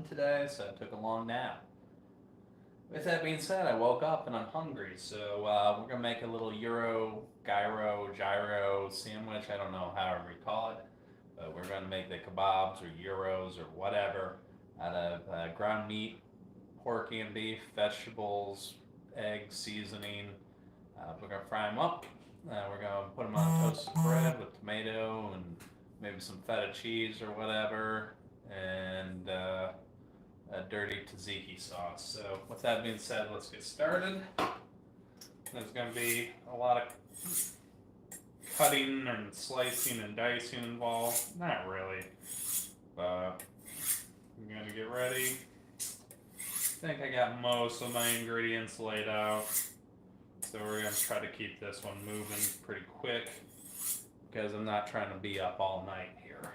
today, so I took a long nap. With that being said, I woke up and I'm hungry, so we're gonna make a little gyro sandwich. I don't know however you call it, but we're gonna make the kebabs or gyros or whatever out of ground meat, pork and beef, vegetables, eggs, seasoning. We're gonna fry them up. We're gonna put them on toasted bread with tomato and maybe some feta cheese or whatever, and a dirty tzicki sauce. So, with that being said, let's get started. There's going to be a lot of cutting and slicing and dicing involved. Not really, but I'm going to get ready. I think I got most of my ingredients laid out. So we're going to try to keep this one moving pretty quick because I'm not trying to be up all night here.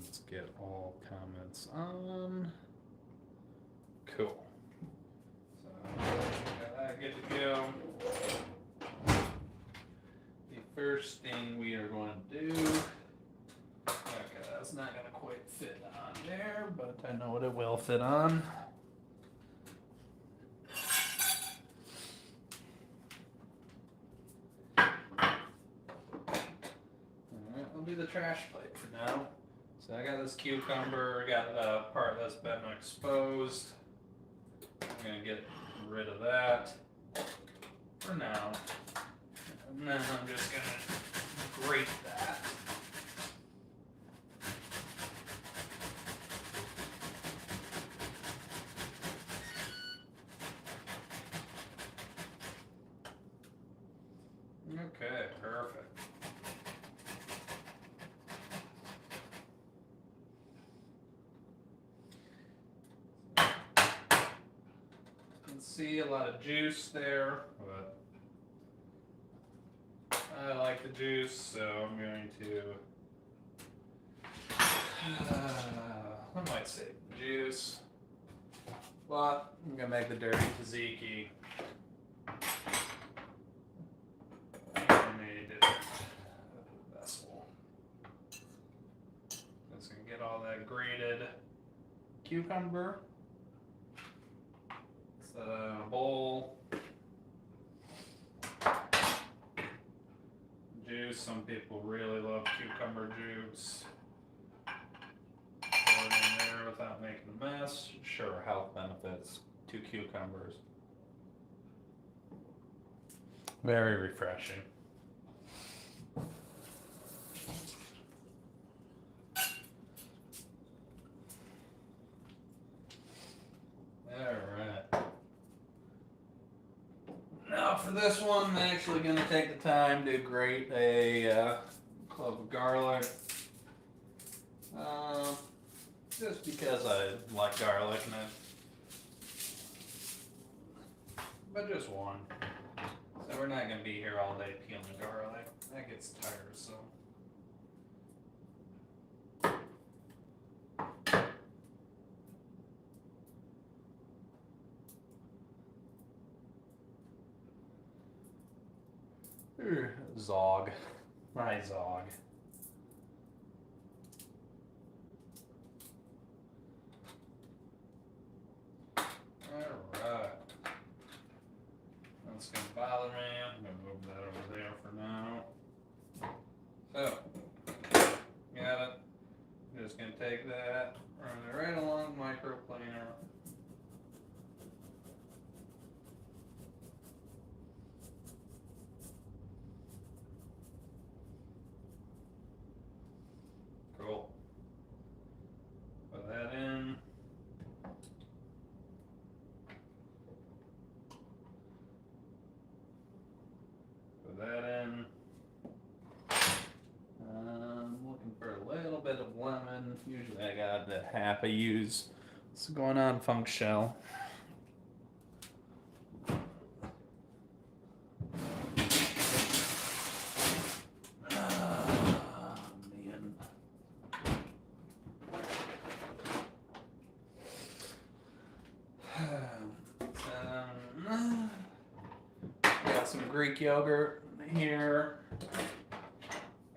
Let's get all comments on. Cool. So got that good to go. The first thing we are going to do. Okay, that's not going to quite fit on there, but I know what it will fit on. I'll do the trash plate for now. So I got this cucumber, got a part that's been exposed. I'm gonna get rid of that for now. And then I'm just gonna grate that. Okay, perfect. See a lot of juice there, but I like the juice, so I'm going to I might save the juice, but I'm gonna make the dirty tzicki. I made it a vessel. Just gonna get all that grated cucumber. Bowl, juice. Some people really love cucumber juice. Pour it in there without making a mess. Sure, health benefits. 2 cucumbers. Very refreshing. For this one, I'm actually going to take the time to grate a clove of garlic. Just because I like garlic, but just one. So we're not going to be here all day peeling garlic. That gets tiresome. Zog. My zog. Alright. That's gonna bother me. I'm gonna move that over there for now. So, got it. I'm just gonna take that, run it right along the microplaner. Cool. Put that in. Put that in. I'm looking for a little bit of lemon. Usually I got the half I use. What's going on, Funk Shell? Got some Greek yogurt here.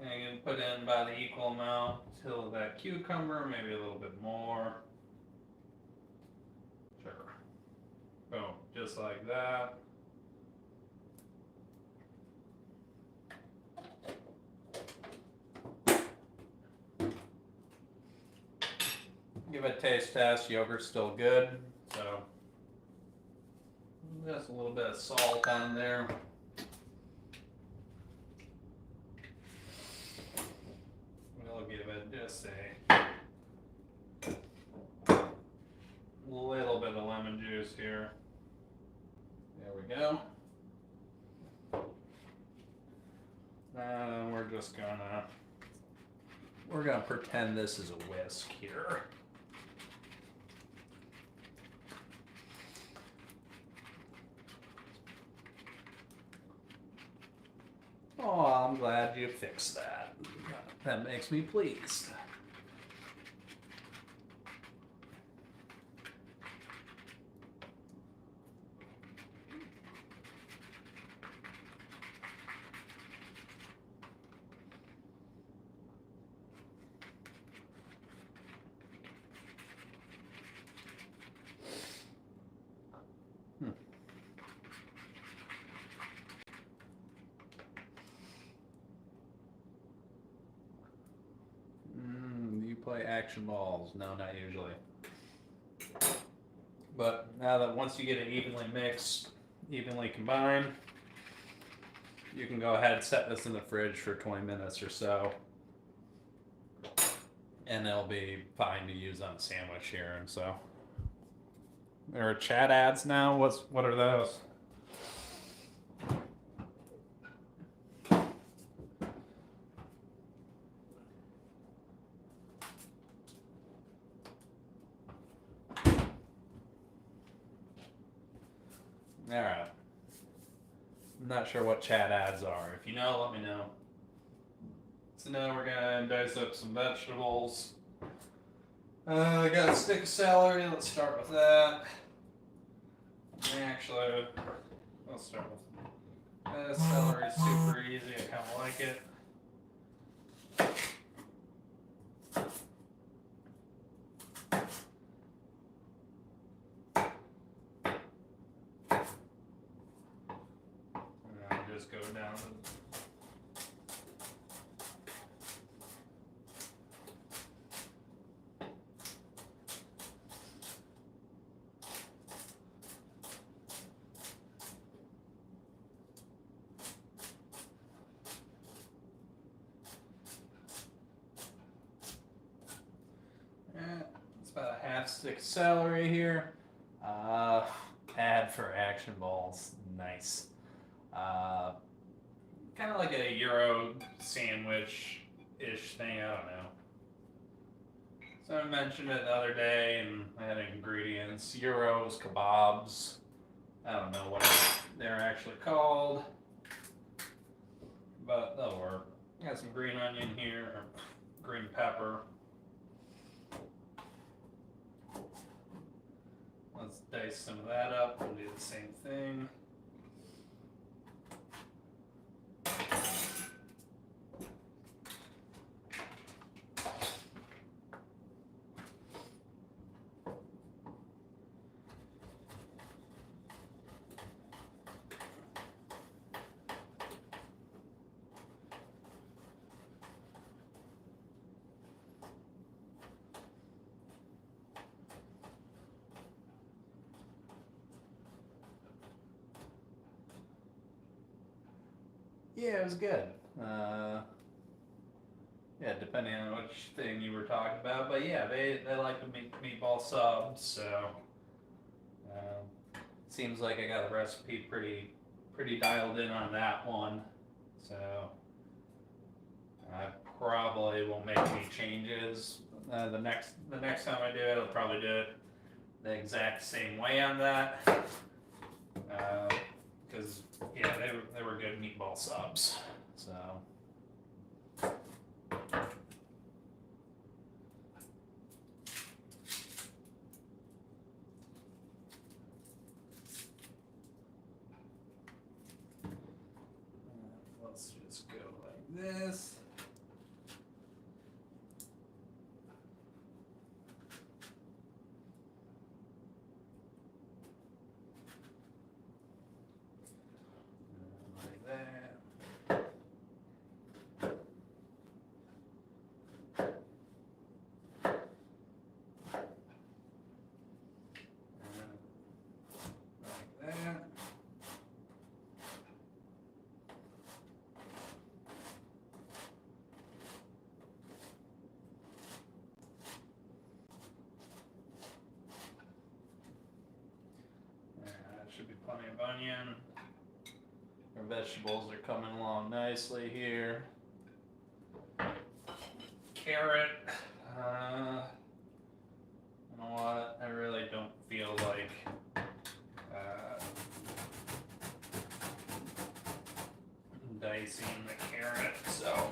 And I'm gonna put in by the equal amount till that cucumber, maybe a little bit more. Sure. Boom, just like that. Give it a taste test. Yogurt's still good, so just a little bit of salt on there. We'll give it just a little bit of lemon juice here. There we go. And we're gonna pretend this is a whisk here. Oh, I'm glad you fixed that. That makes me pleased. Play action balls? No, not usually. But now that once you get it evenly mixed, evenly combined, you can go ahead and set this in the fridge for 20 minutes or so. And it'll be fine to use on a sandwich here. And so there are chat ads now. What are those? Alright. I'm not sure what chat ads are. If you know, let me know. So now we're going to dice up some vegetables. I got a stick of celery. Let's start with that. Actually, let's start with celery. Is super easy. I kind of like it. Go down. It's about a half stick of celery here. Add for action balls. Nice. Kind of like a Euro sandwich-ish thing, I don't know. So I mentioned it the other day, and I had ingredients, gyros, kebabs, I don't know what they're actually called, but they'll work. Got some green onion here, or green pepper. Let's dice some of that up and do the same thing. Yeah, it was good. Yeah, depending on which thing you were talking about, but yeah, they like the meatball subs, so seems like I got the recipe pretty dialed in on that one. So I probably won't make any changes. The next time I do it, I'll probably do it the exact same way on that. Because yeah, they were good meatball subs. So let's just go like this. vegetables are coming along nicely here. Carrot. You know what? I really don't feel like dicing the carrot, so.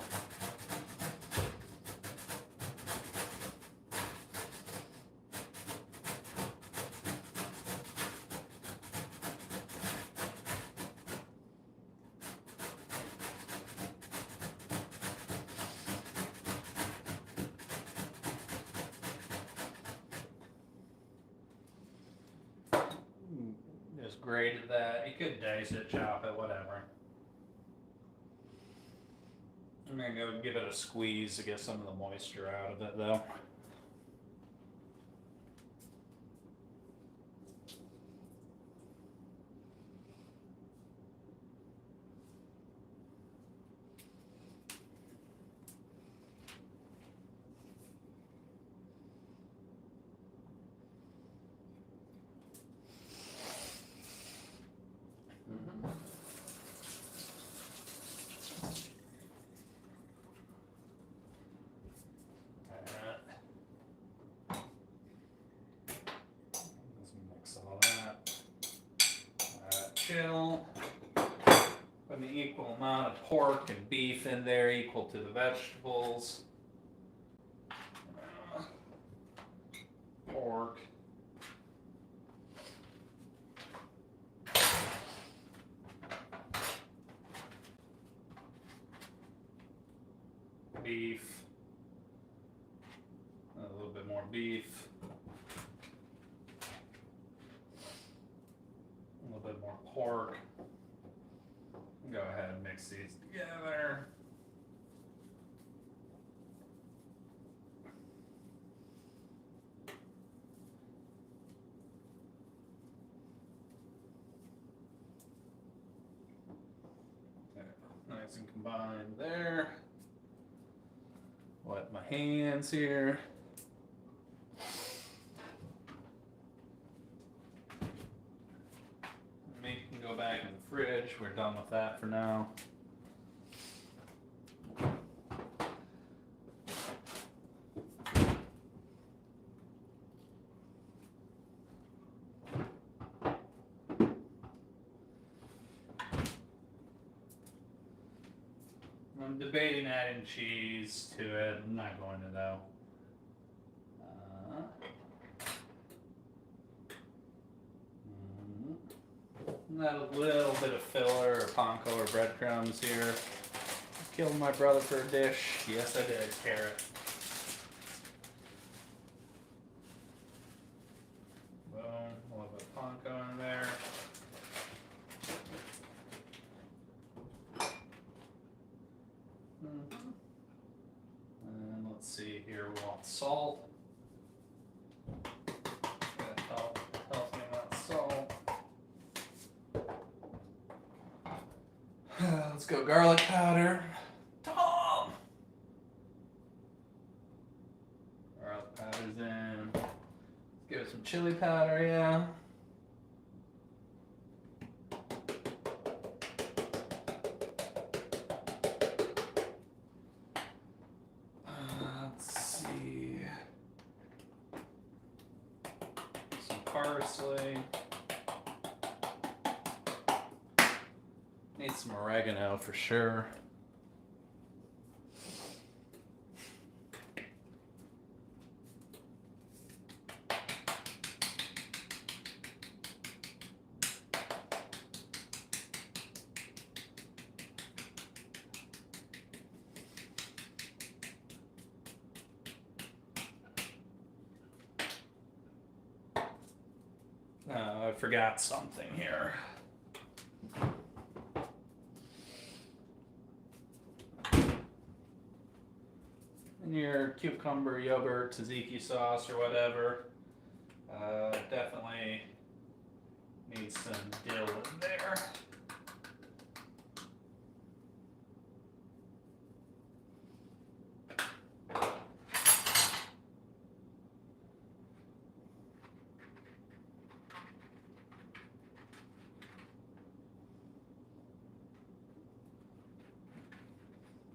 Just grated that. You could dice it, chop it, whatever. I'm gonna go give it a squeeze to get some of the moisture out of it though. Chill. Put an equal amount of pork and beef in there, equal to the vegetables. Pork. Beef. A little bit more beef. A little bit more pork. Go ahead and mix these together. Okay, nice and combined there. Wet my hands here. Go back in the fridge. We're done with that for now. I'm debating adding cheese to it. I'm not going to though. Add a little bit of filler or panko or breadcrumbs here. Killed my brother for a dish. Yes, I did. Carrot. Boom. A little bit of panko in there. And let's see here. We want salt. Healthy amount of salt. Let's go garlic powder. Tom! Garlic powder's in. Let's give it some chili powder, yeah. Let's see. Some parsley. Need some oregano for sure. I forgot something here. Your cucumber, yogurt, tzicki sauce, or whatever. Definitely needs some dill in there.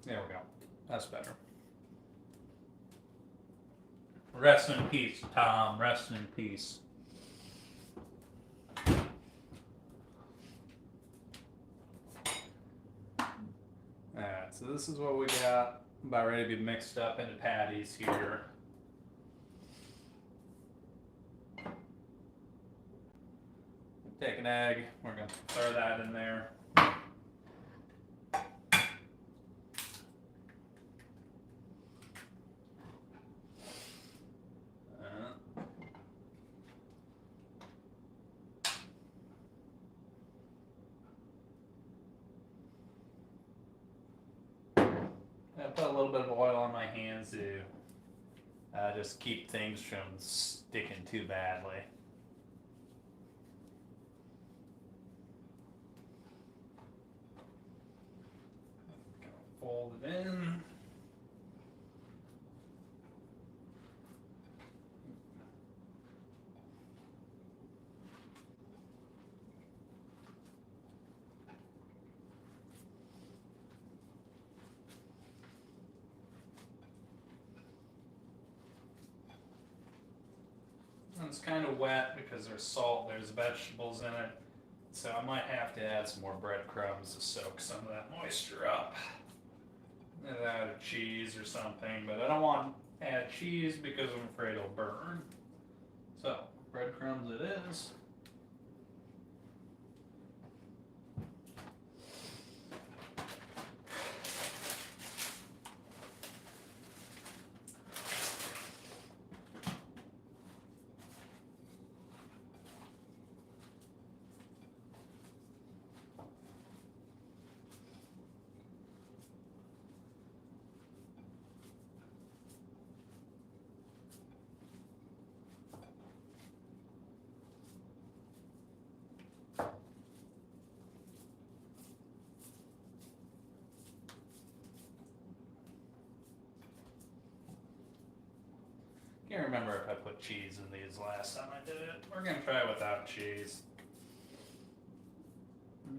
There we go. That's better. Rest in peace, Tom. Rest in peace. Alright, so this is what we got. About ready to be mixed up into patties here. Take an egg. We're going to throw that in there. I put a little bit of oil on my hands to just keep things from sticking too badly. Fold it in. It's kind of wet because there's salt, there's vegetables in it, so I might have to add some more breadcrumbs to soak some of that moisture up. And add a cheese or something, but I don't want to add cheese because I'm afraid it'll burn. So, breadcrumbs it is. Can't remember if I put cheese in these last time I did it. We're gonna try it without cheese.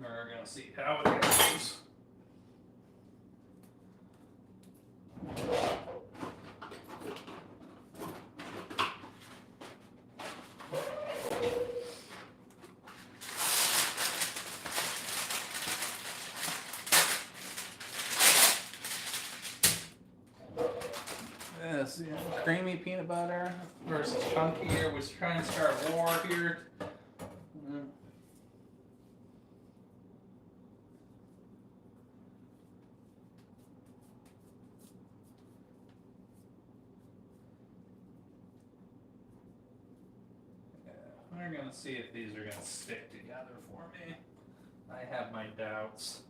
We're gonna see how it goes. This creamy peanut butter versus chunky here. We're trying to start a war here. We're gonna see if these are gonna stick together for me. I have my doubts.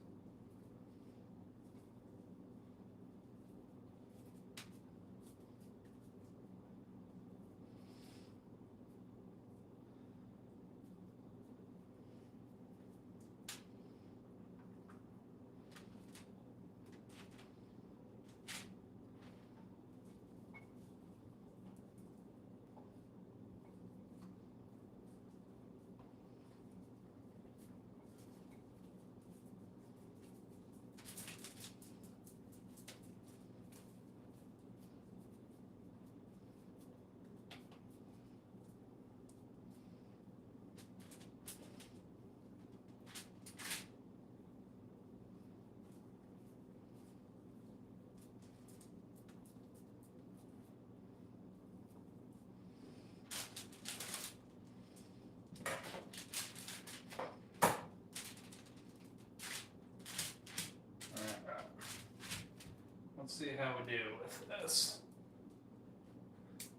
Let's see how we do with this.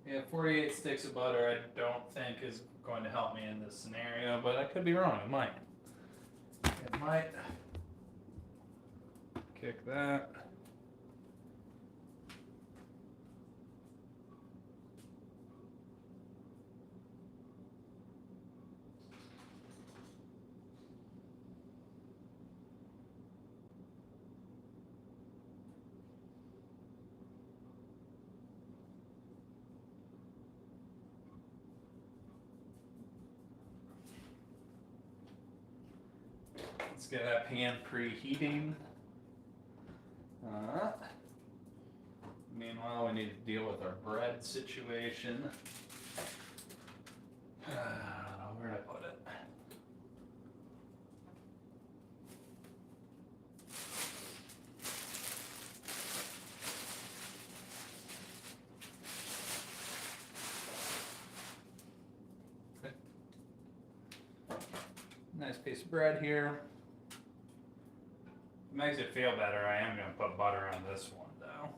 Yeah, 48 sticks of butter I don't think is going to help me in this scenario, but I could be wrong. It might. It might. Kick that. Let's get that pan preheating. Meanwhile, we need to deal with our bread situation. I don't know where to put it. Nice piece of bread here. Makes it feel better. I am going to put butter on this one though.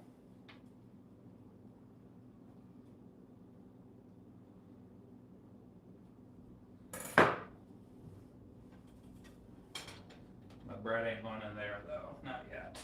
My bread ain't going in there though, not yet.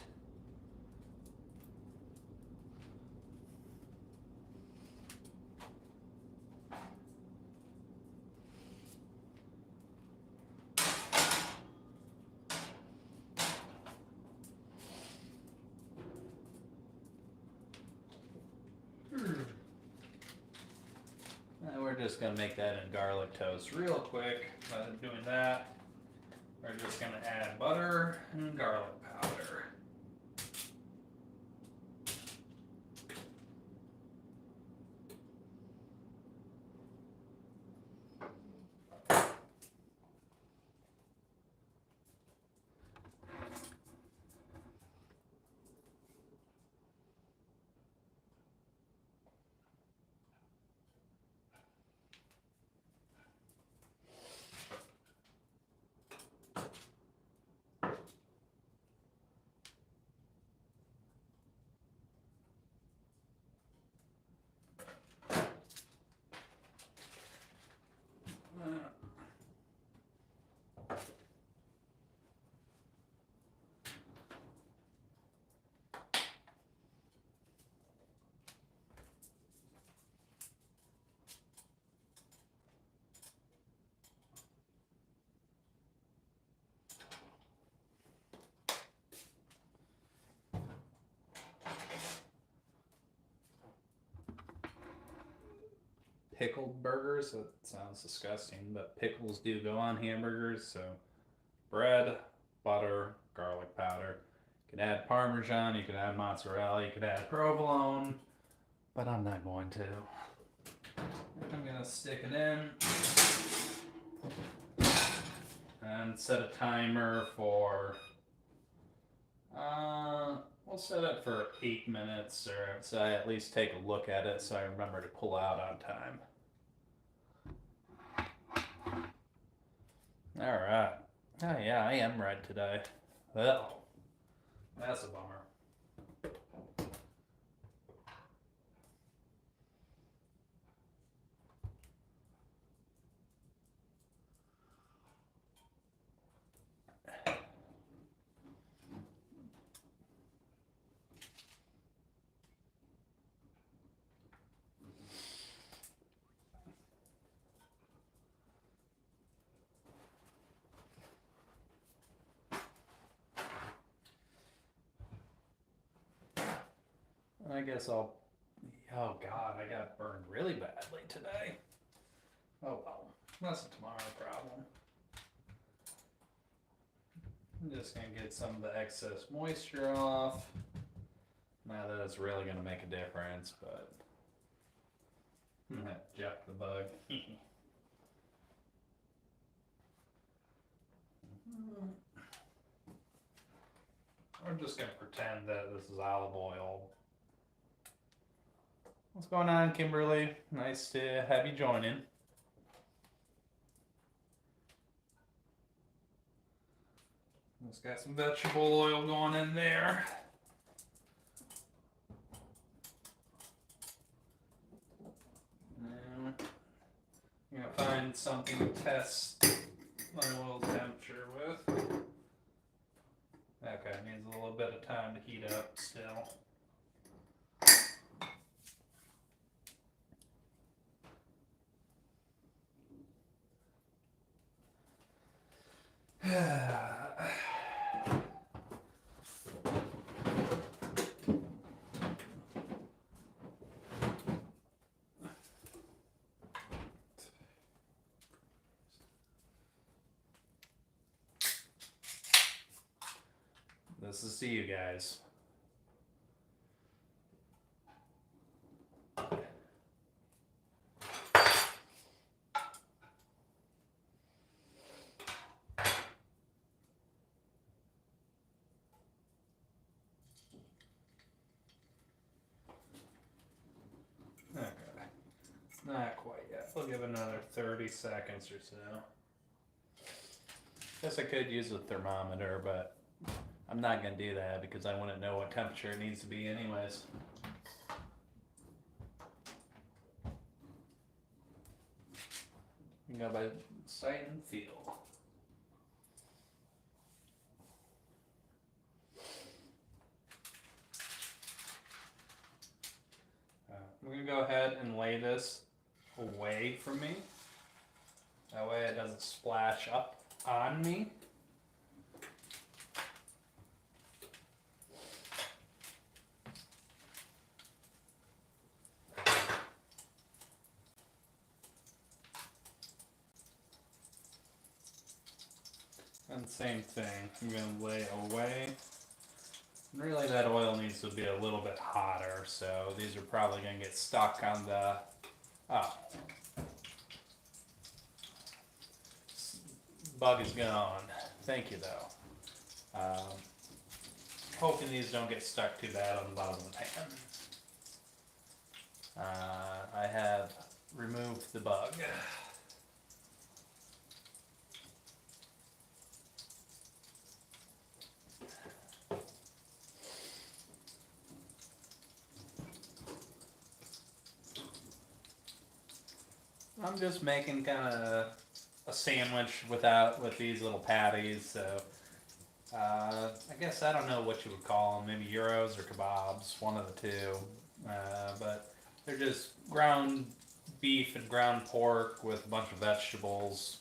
And we're just going to make that in garlic toast real quick. By doing that, we're just going to add butter and garlic powder. Pickled burgers, that sounds disgusting, but pickles do go on hamburgers. So bread, butter, garlic powder. You can add Parmesan, you can add mozzarella, you can add provolone, but I'm not going to. I'm gonna stick it in and set a timer for we'll set it for 8 minutes, or so I at least take a look at it so I remember to pull out on time. All right. Oh yeah, I am red today. Well, that's a bummer. I guess I'll. Oh God, I got burned really badly today. Oh well, that's a tomorrow problem. I'm just gonna get some of the excess moisture off. Not that it's really gonna make a difference, but I'm gonna jack the bug. We're just gonna pretend that this is olive oil. What's going on, Kimberly? Nice to have you join in. Just got some vegetable oil going in there. Now, I'm gonna find something to test my oil temperature with. Okay, needs a little bit of time to heat up still. This is to you guys. Not quite yet. We'll give another 30 seconds or so. Guess I could use a thermometer, but I'm not gonna do that because I wouldn't know what temperature it needs to be anyways. You go by sight and feel. I'm gonna go ahead and lay this away from me. That way it doesn't splash up on me. And same thing, I'm gonna lay away. And really that oil needs to be a little bit hotter, so these are probably gonna get stuck on the, bug is gone. Thank you though. Hoping these don't get stuck too bad on the bottom of the pan. I have removed the bug. I'm just making kind of a sandwich with these little patties, so I guess I don't know what you would call them, maybe gyros or kebabs, one of the two, but they're just ground beef and ground pork with a bunch of vegetables.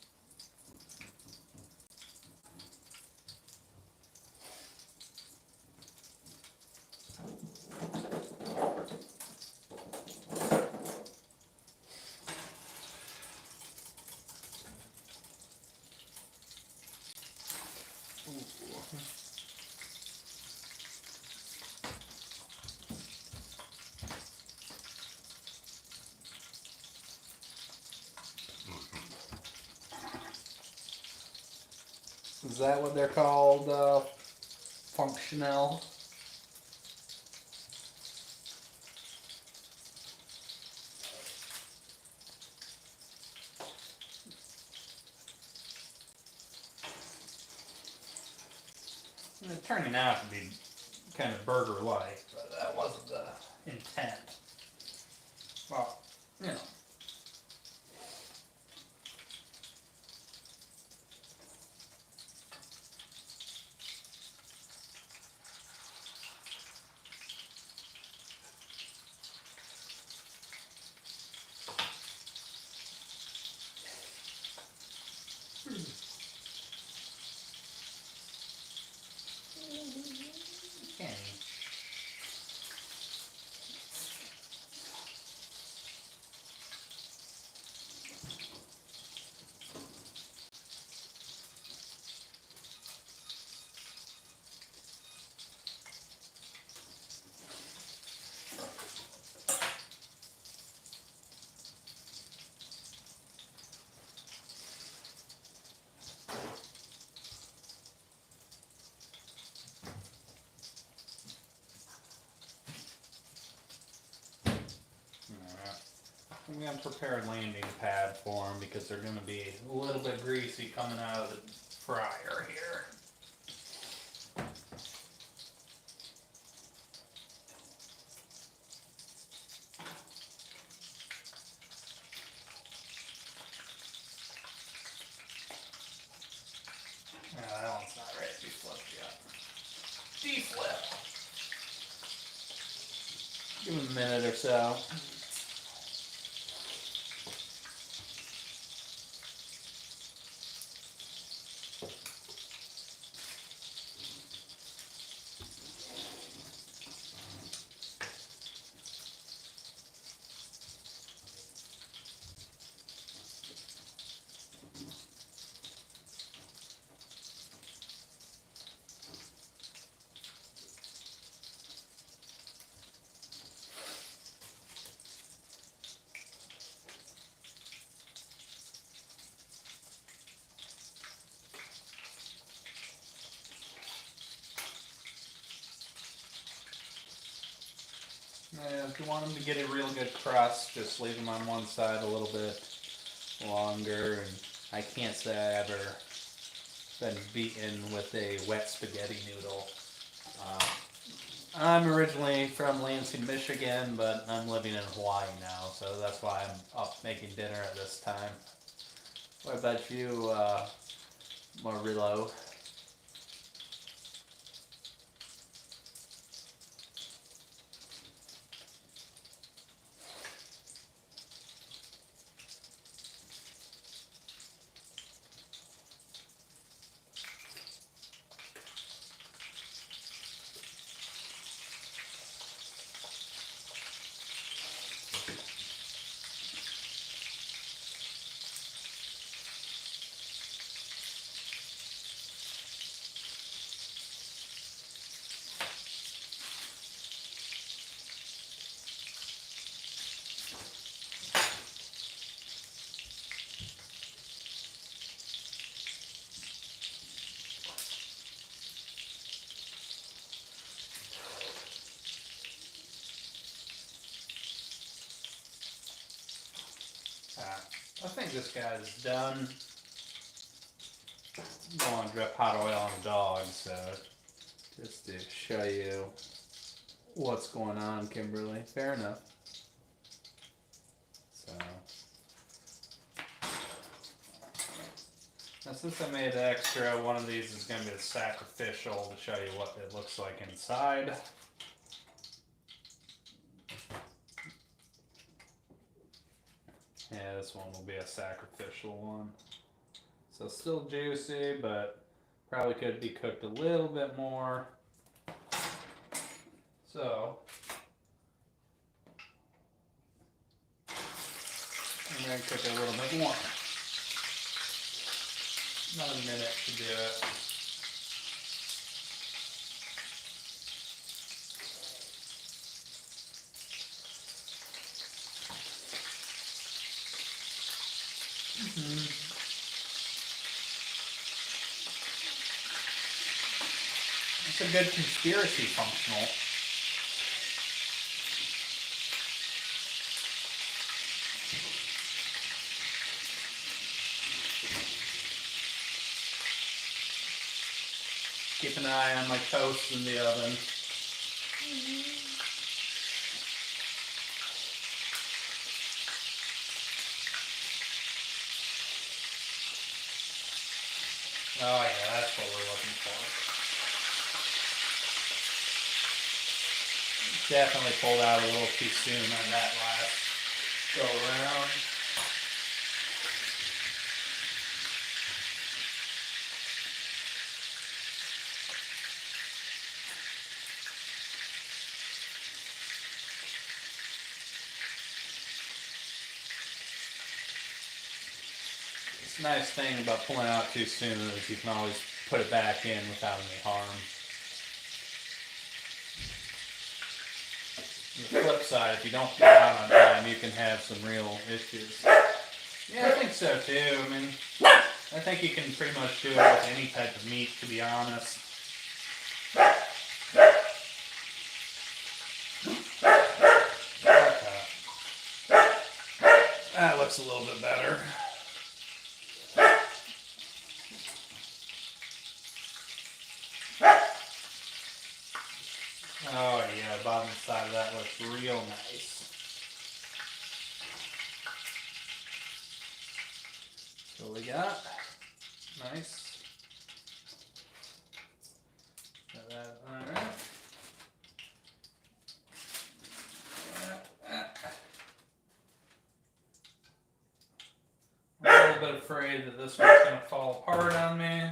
Is that what they're called? Functional? It's turning out to be kind of burger-like, but that wasn't the intent. Well, you know. I'm going to prepare a landing pad for them because they're going to be a little bit greasy coming out of the fryer here. That one's not ready to be flipped yet. De-flip. Give them a minute or so. If you want them to get a real good crust, just leave them on one side a little bit longer. And I can't say I ever been beaten with a wet spaghetti noodle. I'm originally from Lansing, Michigan, but I'm living in Hawaii now, so that's why I'm up making dinner at this time. What about you, Marilo? I think this guy's done. Don't want to drip hot oil on the dog, so just to show you what's going on, Kimberly. Fair enough. So now, since I made extra, one of these is going to be the sacrificial to show you what it looks like inside. Yeah, this one will be a sacrificial one. So still juicy, but probably could be cooked a little bit more. So I'm going to cook it a little bit more. Another minute to do it. It's a good conspiracy functional. Keep an eye on my toast in the oven. Oh yeah, that's what we're looking for. Definitely pulled out a little too soon on that last go around. It's a nice thing about pulling out too soon is you can always put it back in without any harm. On the flip side, if you don't get it out on time, you can have some real issues. Yeah, I think so too. I mean, I think you can pretty much do it with any type of meat, to be honest. Okay. That looks a little bit better. Oh yeah, the bottom side of that looks real nice. So we got nice. Got that, all right. I'm a little bit afraid that this one's going to fall apart on me.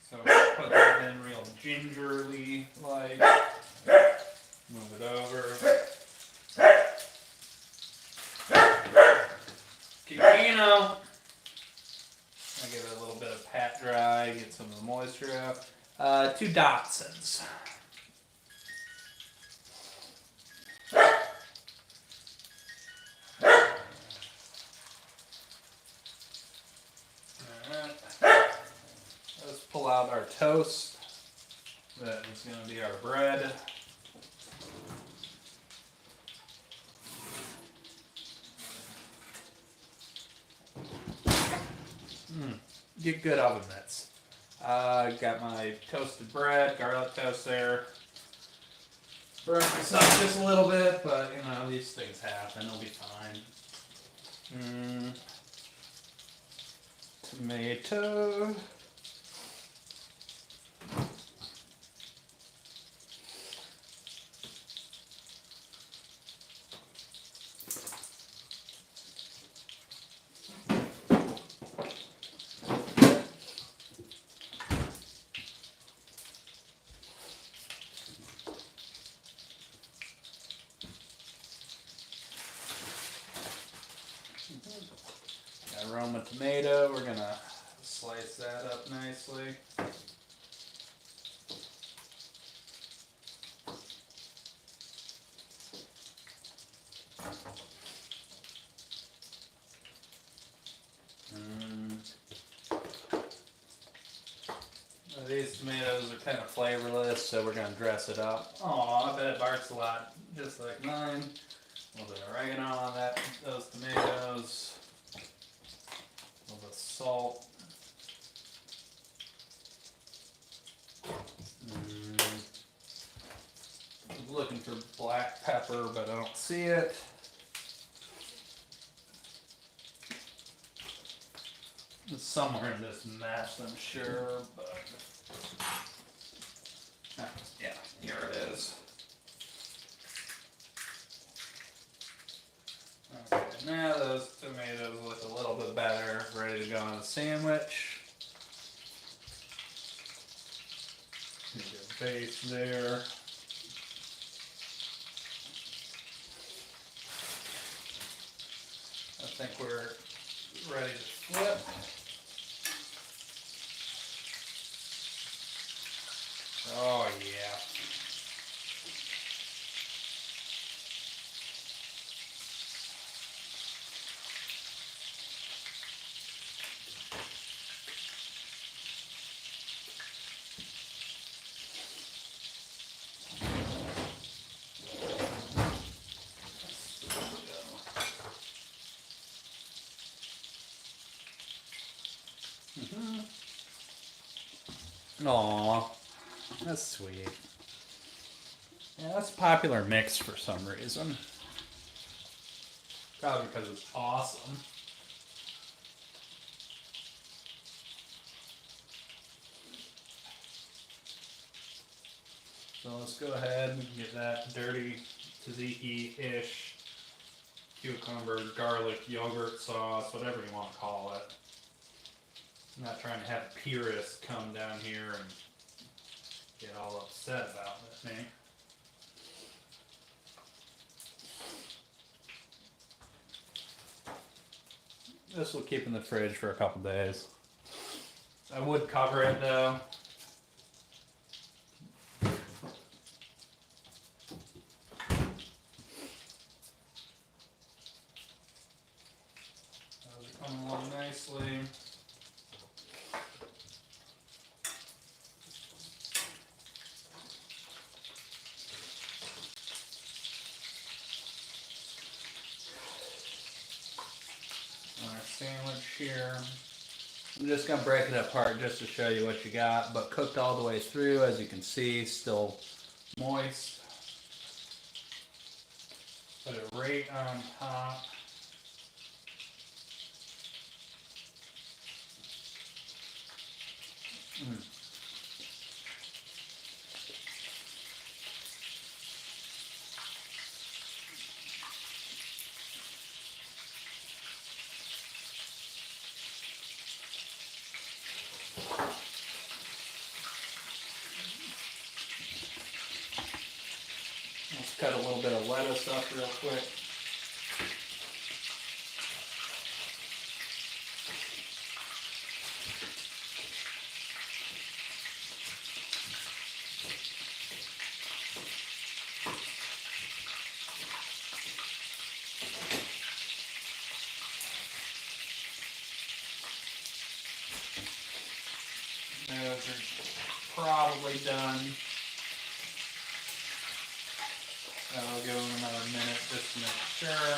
So put that in real gingerly, like, move it over. Kikino. I'll give it a little bit of pat dry, get some of the moisture out. 2 Dotsons. Let's pull out our toast. That is going to be our bread. Get good oven mitts. Got my toasted bread, garlic toast there. Burned myself just a little bit, but you know, these things happen, it'll be fine. Tomato. Got Roma tomato, we're gonna slice that up nicely. These tomatoes are kind of flavorless, so we're gonna dress it up. Oh, I bet it barks a lot, just like mine. A little bit of oregano on those tomatoes. A little bit of salt. I'm looking for black pepper, but I don't see it. It's somewhere in this mess, I'm sure, but yeah, here it is. Okay, now those tomatoes look a little bit better, ready to go on the sandwich. Get a base there. I think we're ready to flip. Oh yeah. Aw, that's sweet. Yeah, that's a popular mix for some reason. Probably because it's awesome. So let's go ahead and get that dirty tzicki-ish cucumber, garlic, yogurt sauce, whatever you want to call it. I'm not trying to have purists come down here and get all upset about me. This will keep in the fridge for a couple days. I would cover it though. Those are coming along nicely. Sandwich here. I'm just going to break it apart just to show you what you got, but cooked all the way through, as you can see, still moist. Put it right on top. Let's cut a little bit of lettuce up real quick. Those are probably done. I'll give them another minute just to make sure.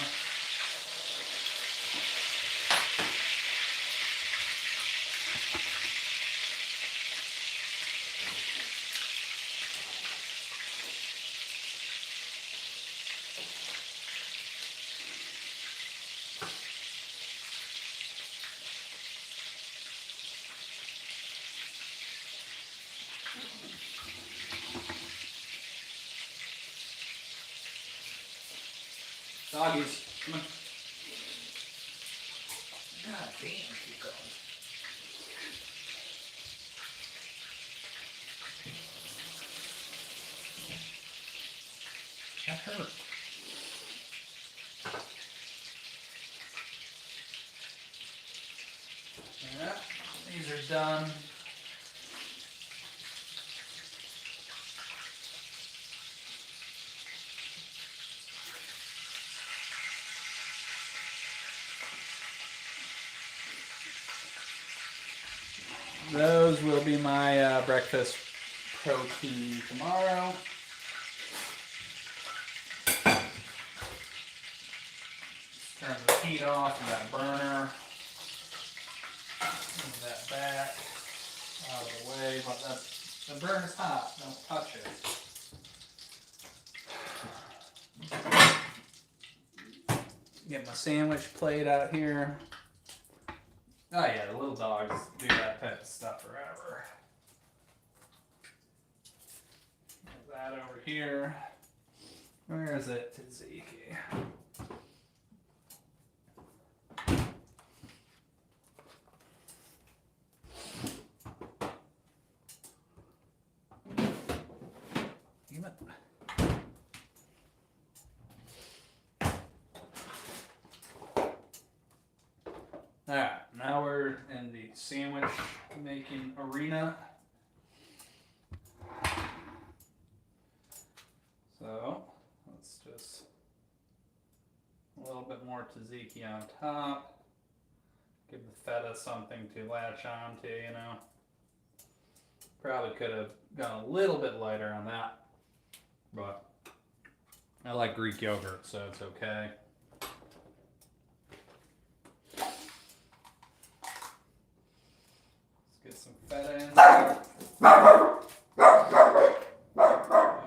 Doggies, come on. God damn, keep going. That hurt. Yeah, these are done. Those will be my breakfast protein tomorrow. Turn the heat off of that burner. Move that back out of the way, but the burner's hot. Don't touch it. Get my sandwich plate out here. Oh yeah, the little dogs do that type of stuff forever. Put that over here. Where is it, tzicki? Alright, now we're in the sandwich making arena. So, let's just a little bit more tzicki on top. Give the feta something to latch on to, you know. Probably could have gone a little bit lighter on that, but I like Greek yogurt, so it's okay. Get some feta in there.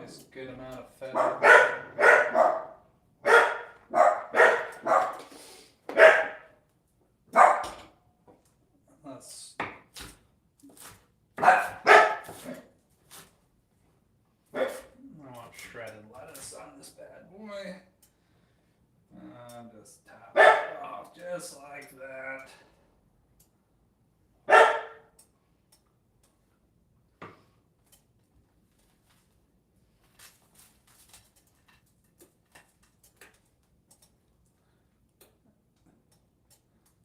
Nice good amount of feta. Let's I want shredded lettuce on this bad boy. Just top it off just like that.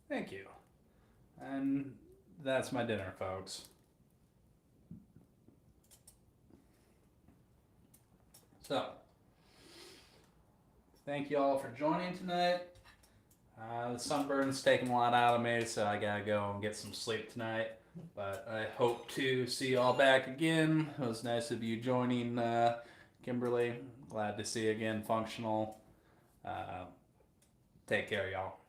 Thank you. And that's my dinner, folks. So, thank you all for joining tonight. The sunburn's taking a lot out of me, so I gotta go and get some sleep tonight. But I hope to see you all back again. It was nice of you joining, Kimberly. Glad to see you again, functional. Take care, y'all.